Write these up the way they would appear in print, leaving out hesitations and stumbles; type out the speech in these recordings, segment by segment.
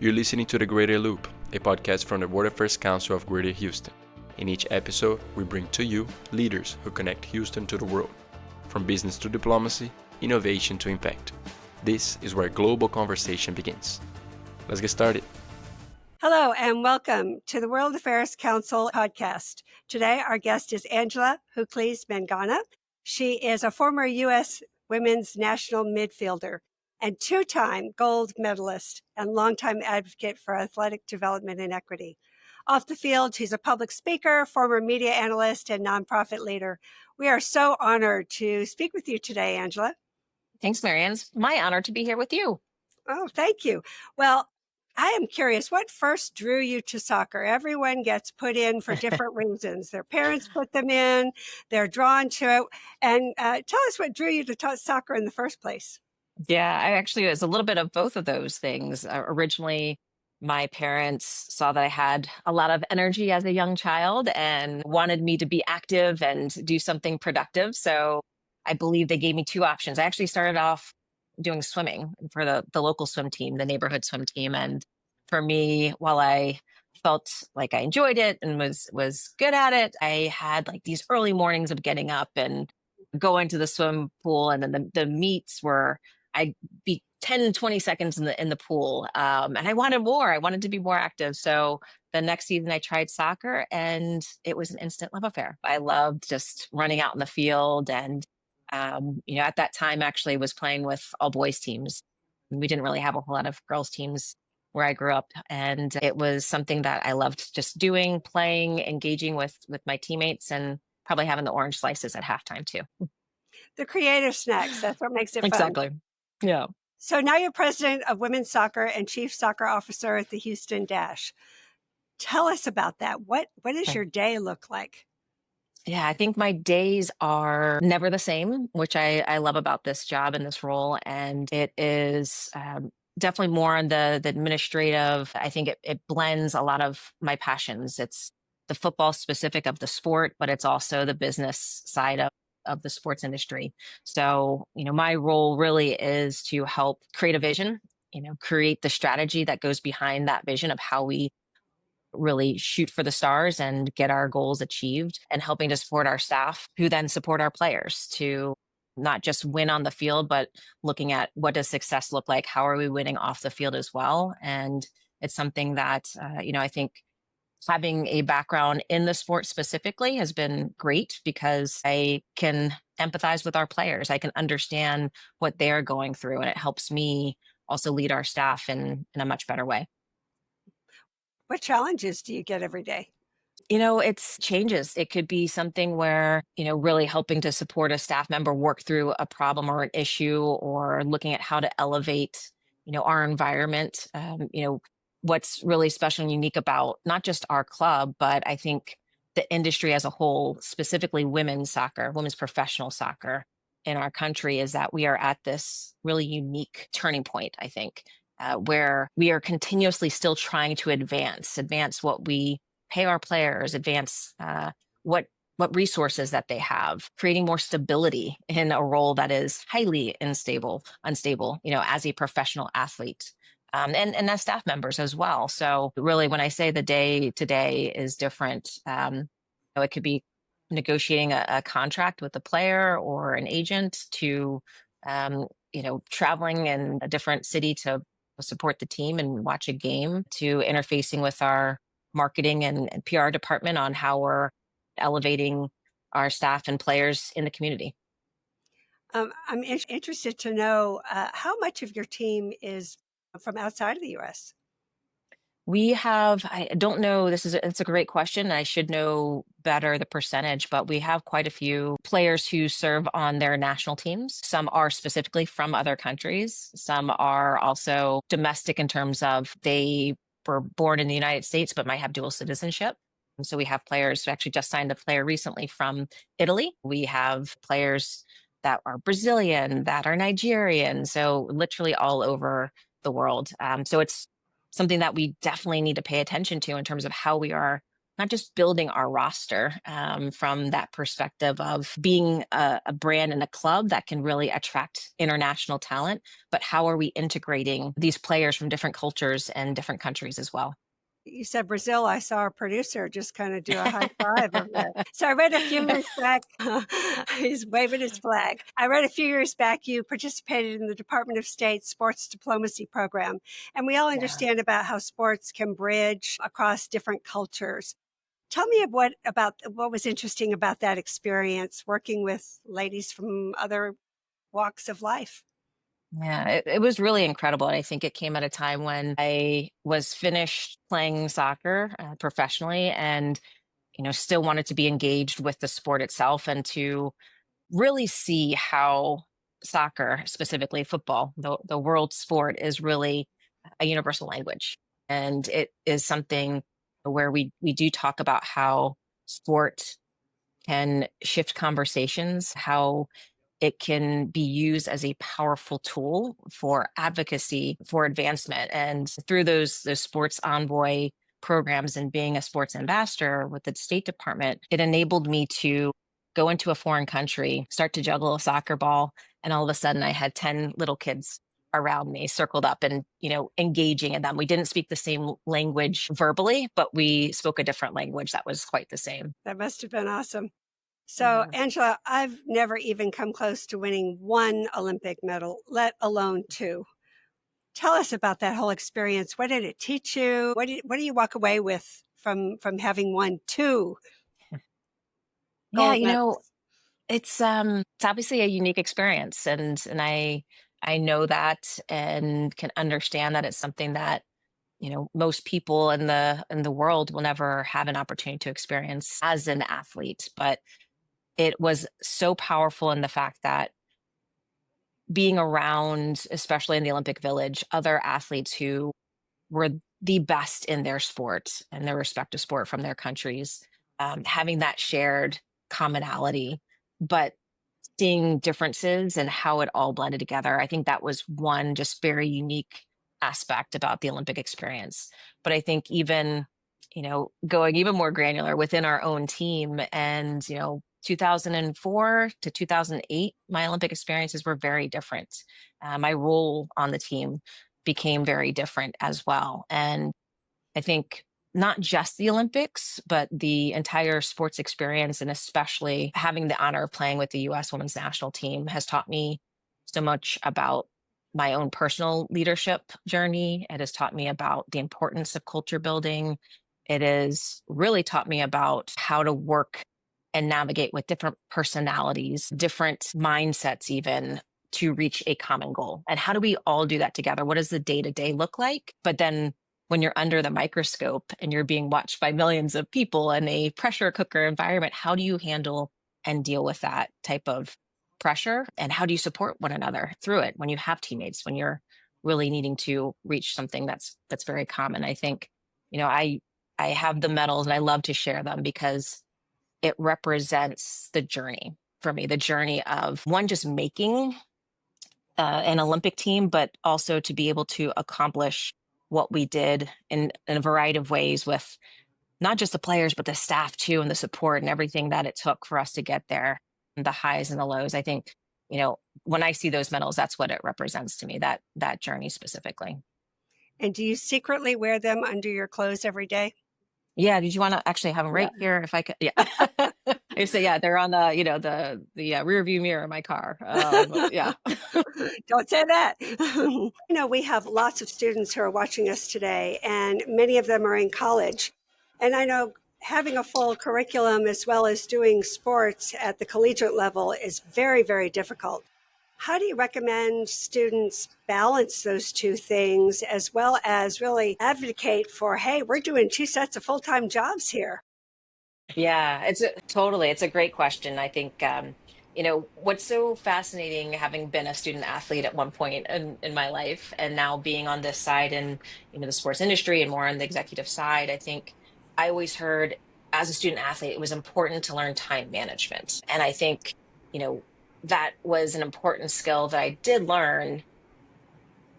You're listening to The Greater Loop, a podcast from the World Affairs Council of Greater Houston. In each episode, we bring to you leaders who connect Houston to the world, from business to diplomacy, innovation to impact. This is where global conversation begins. Let's get started. Hello and welcome to the World Affairs Council podcast. Today, our guest is Angela Hucles Mangano. She is a former U.S. women's national midfielder and two-time gold medalist and longtime advocate for athletic development and equity. Off the field, she's a public speaker, former media analyst, and nonprofit leader. We are so honored to speak with you today, Angela. Thanks, Marianne. It's my honor to be here with you. Oh, thank you. Well, I am curious, what first drew you to soccer? Everyone gets put in for different reasons. Their parents put them in, they're drawn to it. And tell us what drew you to soccer in the first place. Yeah, it was a little bit of both of those things. Originally, my parents saw that I had a lot of energy as a young child and wanted me to be active and do something productive. So I believe they gave me two options. I actually started off doing swimming for the local swim team, the neighborhood swim team. And for me, while I felt like I enjoyed it and was good at it, I had like these early mornings of getting up and going to the swim pool. And then the meets were, I'd be 10, 20 seconds in the pool. And I wanted more. I wanted to be more active. So the next season I tried soccer and it was an instant love affair. I loved just running out in the field and at that time, actually was playing with all boys teams. We didn't really have a whole lot of girls teams where I grew up. And it was something that I loved just doing, playing, engaging with my teammates, and probably having the orange slices at halftime too. The creative snacks, that's what makes it fun. Exactly. Yeah. So now you're president of women's soccer and chief soccer officer at the Houston Dash. Tell us about that. What does your day look like? Yeah, I think my days are never the same, which I love about this job and this role. And it is definitely more on the administrative. I think it blends a lot of my passions. It's the football specific of the sport, but it's also the business side of the sports industry. So, my role really is to help create a vision, create the strategy that goes behind that vision of how we really shoot for the stars and get our goals achieved, and helping to support our staff who then support our players to not just win on the field, but looking at what does success look like? How are we winning off the field as well? And it's something that, I think having a background in the sport specifically has been great because I can empathize with our players. I can understand what they're going through, and it helps me also lead our staff in a much better way. What challenges do you get every day? It's changes. It could be something where, really helping to support a staff member work through a problem or an issue, or looking at how to elevate, our environment. What's really special and unique about not just our club, but I think the industry as a whole, specifically women's soccer, women's professional soccer in our country, is that we are at this really unique turning point, I think. Where we are continuously still trying to advance what we pay our players, advance what resources that they have, creating more stability in a role that is highly unstable, as a professional athlete. And as staff members as well. So really, when I say the day to day is different, it could be negotiating a contract with a player or an agent to, traveling in a different city to support the team and watch a game, to interfacing with our marketing and PR department on how we're elevating our staff and players in the community. I'm interested to know how much of your team is from outside of the U.S. We have, I don't know, it's a great question. I should know better the percentage, but we have quite a few players who serve on their national teams. Some are specifically from other countries. Some are also domestic in terms of they were born in the United States, but might have dual citizenship. And so we have players who actually just signed a player recently from Italy. We have players that are Brazilian, that are Nigerian. So literally all over the world. So it's something that we definitely need to pay attention to in terms of how we are not just building our roster from that perspective of being a brand and a club that can really attract international talent, but how are we integrating these players from different cultures and different countries as well? You said Brazil. I saw our producer just kind of do a high five over there. So I read a few years back, he's waving his flag. I read a few years back you participated in the Department of State's sports diplomacy program. And we all Yeah. understand about how sports can bridge across different cultures. Tell me about what was interesting about that experience working with ladies from other walks of life. Yeah, it was really incredible. And I think it came at a time when I was finished playing soccer professionally and, still wanted to be engaged with the sport itself and to really see how soccer, specifically football, the world sport, is really a universal language. And it is something where we do talk about how sport can shift conversations, how it can be used as a powerful tool for advocacy, for advancement. And through those sports envoy programs and being a sports ambassador with the State Department, it enabled me to go into a foreign country, start to juggle a soccer ball, and all of a sudden I had 10 little kids around me circled up and engaging in them. We didn't speak the same language verbally, but we spoke a different language that was quite the same. That must have been awesome. So, Yeah. Angela, I've never even come close to winning one Olympic medal, let alone two. Tell us about that whole experience. What did it teach you? What do you walk away with from having won two Yeah, gold medals? it's obviously a unique experience, and I know that and can understand that it's something that most people in the world will never have an opportunity to experience as an athlete. But it was so powerful in the fact that being around, especially in the Olympic Village, other athletes who were the best in their sport and their respective sport from their countries, having that shared commonality, but seeing differences and how it all blended together. I think that was one just very unique aspect about the Olympic experience. But I think even, going even more granular within our own team and, 2004 to 2008, my Olympic experiences were very different. My role on the team became very different as well. And I think not just the Olympics, but the entire sports experience, and especially having the honor of playing with the US women's national team, has taught me so much about my own personal leadership journey. It has taught me about the importance of culture building. It has really taught me about how to work and navigate with different personalities, different mindsets, even to reach a common goal. And how do we all do that together? What does the day to day look like? But then when you're under the microscope and you're being watched by millions of people in a pressure cooker environment, how do you handle and deal with that type of pressure? And how do you support one another through it when you have teammates, when you're really needing to reach something that's very common? I think, I have the medals and I love to share them because it represents the journey for me, the journey of one, just making an Olympic team, but also to be able to accomplish what we did in a variety of ways with not just the players, but the staff too, and the support and everything that it took for us to get there, the highs and the lows. I think, when I see those medals, that's what it represents to me, that journey specifically. And do you secretly wear them under your clothes every day? Yeah, did you want to actually have them Yeah. right here if I could? Yeah. I say, yeah, they're on the, the rear view mirror of my car. Yeah. Don't say that. We have lots of students who are watching us today, and many of them are in college. And I know having a full curriculum as well as doing sports at the collegiate level is very, very difficult. How do you recommend students balance those two things as well as really advocate for, hey, we're doing two sets of full-time jobs here? Yeah, it's a great question. I think, what's so fascinating, having been a student athlete at one point in my life and now being on this side in, the sports industry and more on the executive side, I think I always heard as a student athlete, it was important to learn time management. And I think, you know, that was an important skill that I did learn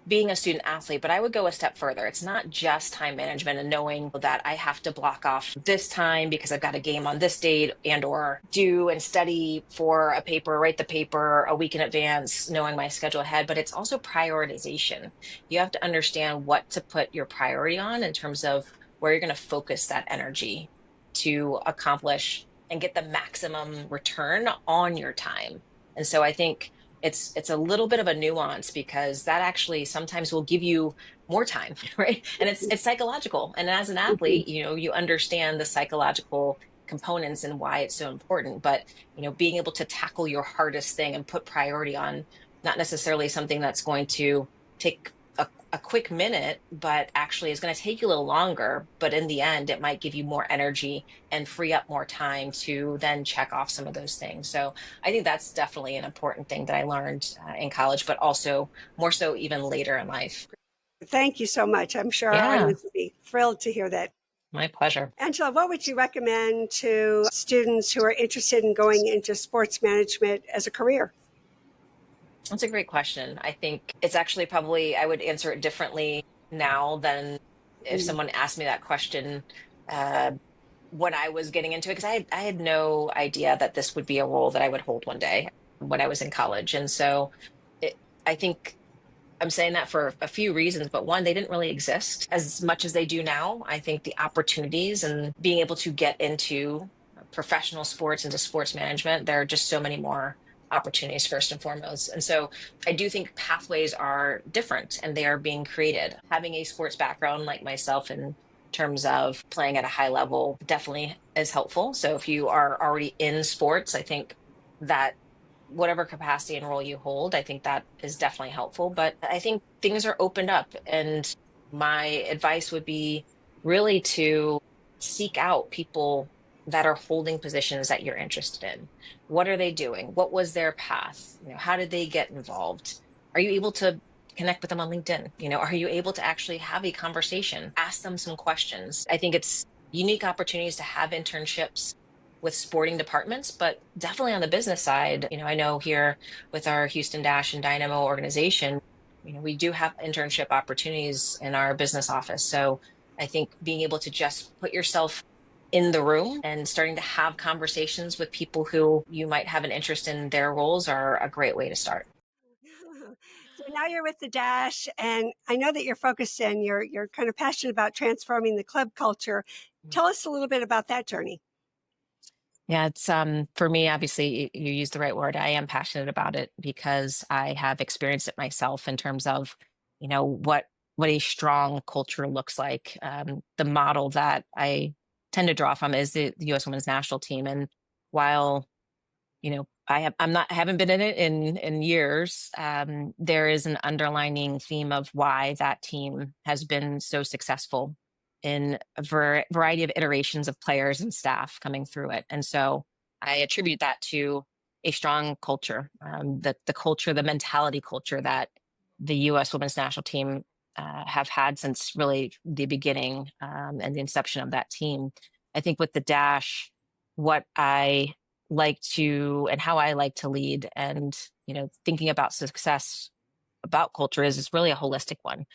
being a student athlete, but I would go a step further. It's not just time management and knowing that I have to block off this time because I've got a game on this date and or do and study for a paper, write the paper a week in advance, knowing my schedule ahead, but it's also prioritization. You have to understand what to put your priority on in terms of where you're going to focus that energy to accomplish and get the maximum return on your time. And so I think it's a little bit of a nuance because that actually sometimes will give you more time, right? And it's psychological. And as an athlete, you understand the psychological components and why it's so important. But being able to tackle your hardest thing and put priority on not necessarily something that's going to take a quick minute, but actually is going to take you a little longer. But in the end, it might give you more energy and free up more time to then check off some of those things. So I think that's definitely an important thing that I learned in college, but also more so even later in life. Thank you so much. I'm sure our Yeah, audience would be thrilled to hear that. my pleasure. Angela, what would you recommend to students who are interested in going into sports management as a career? That's a great question. I think it's actually probably, I would answer it differently now than if Mm. someone asked me that question uh, when I was getting into it, because I had no idea that this would be a role that I would hold one day when I was in college. And so it, I think I'm saying that for a few reasons, but one, they didn't really exist as much as they do now. I think the opportunities and being able to get into professional sports, into sports management, there are just so many more opportunities first and foremost. And so I do think pathways are different and they are being created. Having a sports background like myself in terms of playing at a high level definitely is helpful. So if you are already in sports, I think that whatever capacity and role you hold, I think that is definitely helpful. But I think things are opened up. And my advice would be really to seek out people that are holding positions that you're interested in. What are they doing? What was their path? How did they get involved? Are you able to connect with them on LinkedIn? Are you able to actually have a conversation? Ask them some questions. I think it's unique opportunities to have internships with sporting departments, but definitely on the business side, I know here with our Houston Dash and Dynamo organization, we do have internship opportunities in our business office. So I think being able to just put yourself in the room and starting to have conversations with people who you might have an interest in their roles are a great way to start. So now you're with the Dash, and I know that you're focused and you're kind of passionate about transforming the club culture. Tell us a little bit about that journey. Yeah, it's for me, obviously you use the right word. I am passionate about it because I have experienced it myself in terms of, what a strong culture looks like. The model that I tend to draw from is the US women's national team. And while I haven't been in it in years. There is an underlining theme of why that team has been so successful in a variety of iterations of players and staff coming through it. And so I attribute that to a strong culture, the culture, the mentality culture that the U.S. women's national team have had since really the beginning and the inception of that team. I think with the Dash, what I like to and how I like to lead and thinking about success about culture is really a holistic one.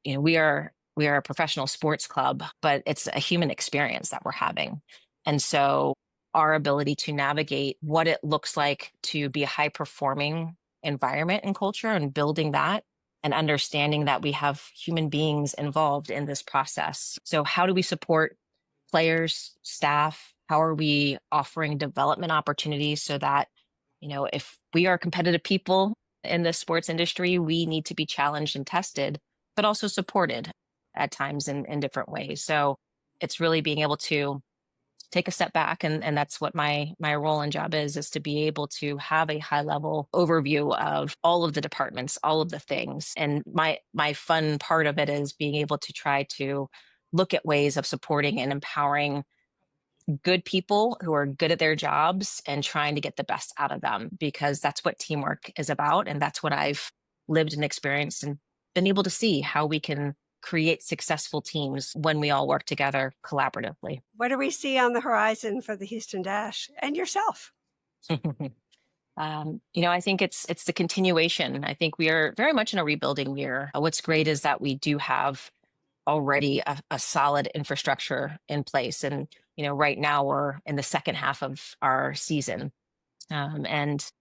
We are a professional sports club, but it's a human experience that we're having. And so our ability to navigate what it looks like to be a high performing environment and culture and building that and understanding that we have human beings involved in this process. So how do we support players, staff? How are we offering development opportunities so that, if we are competitive people in the sports industry, we need to be challenged and tested, but also supported at times in different ways. So it's really being able to take a step back and that's what my role and job is to be able to have a high level overview of all of the departments, all of the things. And my fun part of it is being able to try to look at ways of supporting and empowering good people who are good at their jobs and trying to get the best out of them, because that's what teamwork is about. And that's what I've lived and experienced and been able to see how we can create successful teams when we all work together collaboratively. What do we see on the horizon for the Houston Dash and yourself? I think it's the continuation. I think we are very much in a rebuilding year. What's great is that we do have already a solid infrastructure in place, and right now we're in the second half of our season, and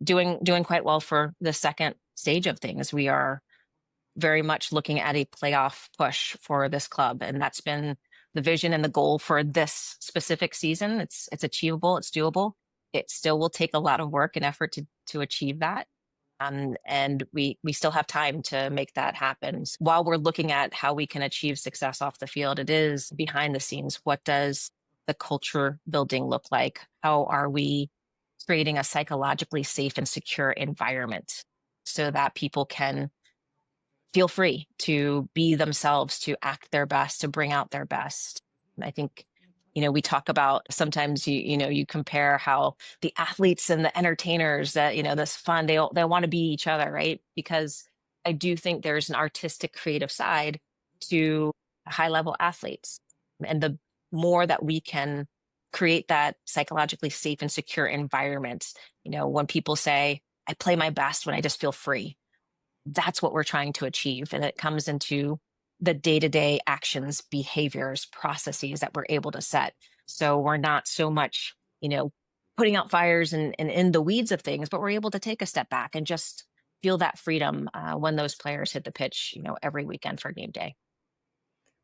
doing quite well for the second stage of things. We are very much looking at a playoff push for this club, and that's been the vision and the goal for this specific season. It's achievable, it's doable. It still will take a lot of work and effort to achieve that. And we still have time to make that happen. While we're looking at how we can achieve success off the field, it is behind the scenes. What does the culture building look like? How are we creating a psychologically safe and secure environment so that people can feel free to be themselves, to act their best, to bring out their best? And I think, we talk about sometimes you compare how the athletes and the entertainers that, this fun, they want to be each other, right? Because I do think there's an artistic, creative side to high level athletes. And the more that we can create that psychologically safe and secure environment, when people say, I play my best when I just feel free, that's what we're trying to achieve. And it comes into the day-to-day actions, behaviors, processes that we're able to set. So we're not so much, putting out fires and in the weeds of things, but we're able to take a step back and just feel that freedom when those players hit the pitch, every weekend for game day.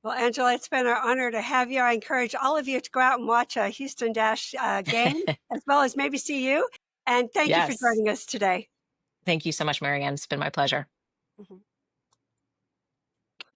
Well, Angela, it's been our honor to have you. I encourage all of you to go out and watch a Houston Dash game, as well as maybe see you. And thank you for Yes. joining us today. Thank you so much, Marianne. It's been my pleasure. Mhm.